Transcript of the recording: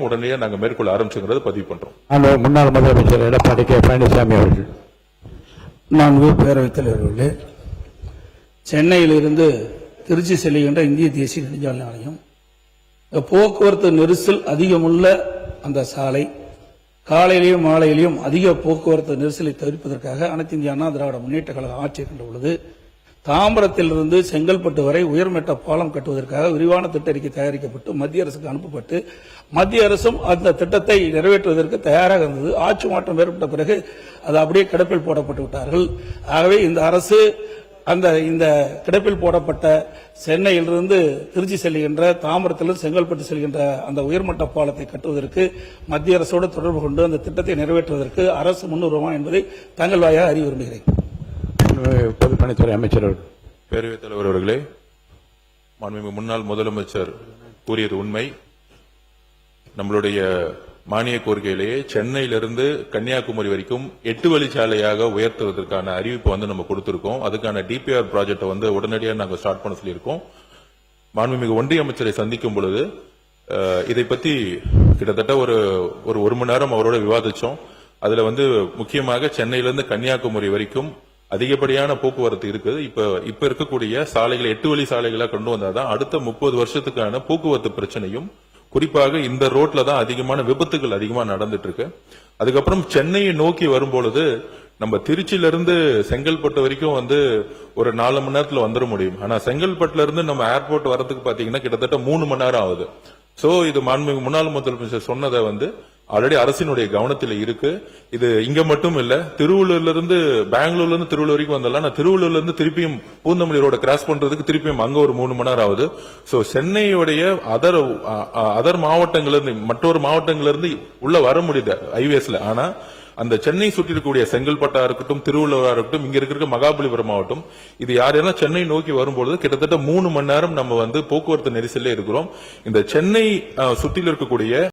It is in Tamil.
உடனடியாக நாங்க மேற்கொள்ள ஆரம்பிச்சுங்கிறத பதிவு பண்றோம். முன்னாள் முதலமைச்சர் எடப்பாடி கே பழனிசாமி அவர்கள். நான்கு பேரவைத் தலைவர்களே, சென்னையிலிருந்து திருச்சி செல்லுகின்ற இந்திய தேசிய நெடுஞ்சாலை ஆணையம் போக்குவரத்து நெரிசல் அதிகமுள்ள அந்த சாலை, காலையிலையும் மாலையிலையும் அதிக போக்குவரத்து நெரிசலை தவிர்ப்பதற்காக அனைத்து இந்திய அண்ணா திராவிட முன்னேற்ற கழகம் ஆட்சி கண்ட பொழுது தாம்பரத்திலிருந்து செங்கல்பட்டு வரை உயர்மட்ட பாலம் கட்டுவதற்காக விரிவான திட்ட அறிக்கை தயாரிக்கப்பட்டு மத்திய அரசுக்கு அனுப்பப்பட்டு மத்திய அரசும் அந்த திட்டத்தை நிறைவேற்றுவதற்கு தயாராக இருந்தது. ஆட்சி மாற்றம் ஏற்பட்ட பிறகு அது அப்படியே கிடப்பில் போடப்பட்டு விட்டார்கள். ஆகவே இந்த அரசு இந்த கிடப்பில் போடப்பட்ட சென்னையிலிருந்து திருச்சி செல்கின்ற, தாம்பரத்திலிருந்து செங்கல்பட்டு செல்கின்ற அந்த உயர்மட்ட பாலத்தை கட்டுவதற்கு மத்திய அரசோடு தொடர்பு கொண்டு அந்த திட்டத்தை நிறைவேற்றுவதற்கு அரசு முன்னுரிமை என்பதை தங்கள் வாயாக அறிய விரும்புகிறேன். பொதுப்பணித்துறை அமைச்சர் அவர்கள். பேரவைத் தலைவர் அவர்களே, மாண்புமிகு முன்னாள் முதலமைச்சர் கூறியது உண்மை. நம்மளுடைய மானிய கோரிக்கையிலேயே சென்னையிலிருந்து கன்னியாகுமரி வரைக்கும் 8 வழிச்சாலையாக உயர்த்துவதற்கான அறிவிப்பு நம்ம கொடுத்திருக்கோம். அதுக்கான டிபிஆர் ப்ராஜெக்டை உடனடியாக நாங்கள் ஸ்டார்ட் பண்ண சொல்லியிருக்கோம். மாண்புமிகு ஒன்றிய அமைச்சரை சந்திக்கும் பொழுது இதை பத்தி கிட்டத்தட்ட ஒரு மணி நேரம் அவரோட விவாதிச்சோம். அதுல முக்கியமாக சென்னையிலிருந்து கன்னியாகுமரி வரைக்கும் அதிகப்படியான போக்குவரத்து இருக்குது. இப்ப இருக்கக்கூடிய சாலைகளை 8 வழி சாலைகளா கொண்டு வந்தாதான் அடுத்த 30 வருஷத்துக்கான போக்குவரத்து பிரச்சனையும், குறிப்பாக இந்த ரோட்ல தான் அதிகமான விபத்துகள் அதிகமா நடந்துட்டு இருக்கு. அதுக்கப்புறம் சென்னையை நோக்கி வரும்பொழுது நம்ம திருச்சியிலிருந்து செங்கல்பட்டு வரைக்கும் ஒரு 4 மணி நேரத்துல வந்துட முடியும். ஆனா செங்கல்பட்டுல இருந்து நம்ம ஏர்போர்ட் வரதுக்கு பாத்தீங்கன்னா கிட்டத்தட்ட 3 மணி நேரம் ஆகுது. சோ இது மாண்புமிகு முன்னாள் முதலமைச்சர் சொன்னதை ஆல்ரெடி அரசினுடைய கவனத்தில் இருக்கு. இது இங்க மட்டும் இல்ல, திருவள்ளூர்ல இருந்து பெங்களூர்ல இருந்து திருவள்ளூர் வரைக்கும் வந்தலாம். திருவள்ளூர்ல இருந்து திருப்பியும் பூந்தமல்லி ரோட கிராஸ் பண்றதுக்கு திருப்பியும் அங்க ஒரு 3 மணி நேரம் ஆகுது. சோ சென்னையுடைய அதர் மாவட்டங்கள்ல இருந்து மற்றொரு மாவட்டங்கள்ல இருந்து உள்ள வர முடியுது ஹைவேஸ்ல. ஆனா அந்த சென்னை சுற்றி இருக்கக்கூடிய செங்கல்பட்டா இருக்கட்டும், திருவள்ளூரா இருக்கட்டும், இங்க இருக்கிற மகாபலிபுரம் மாவட்டம், இது யாரெல்லாம் சென்னை நோக்கி வரும்பொழுது கிட்டத்தட்ட 3 மணி நேரம் நம்ம போக்குவரத்து நெரிசல்ல இருக்கிறோம். இந்த சென்னை சுற்றில இருக்கக்கூடிய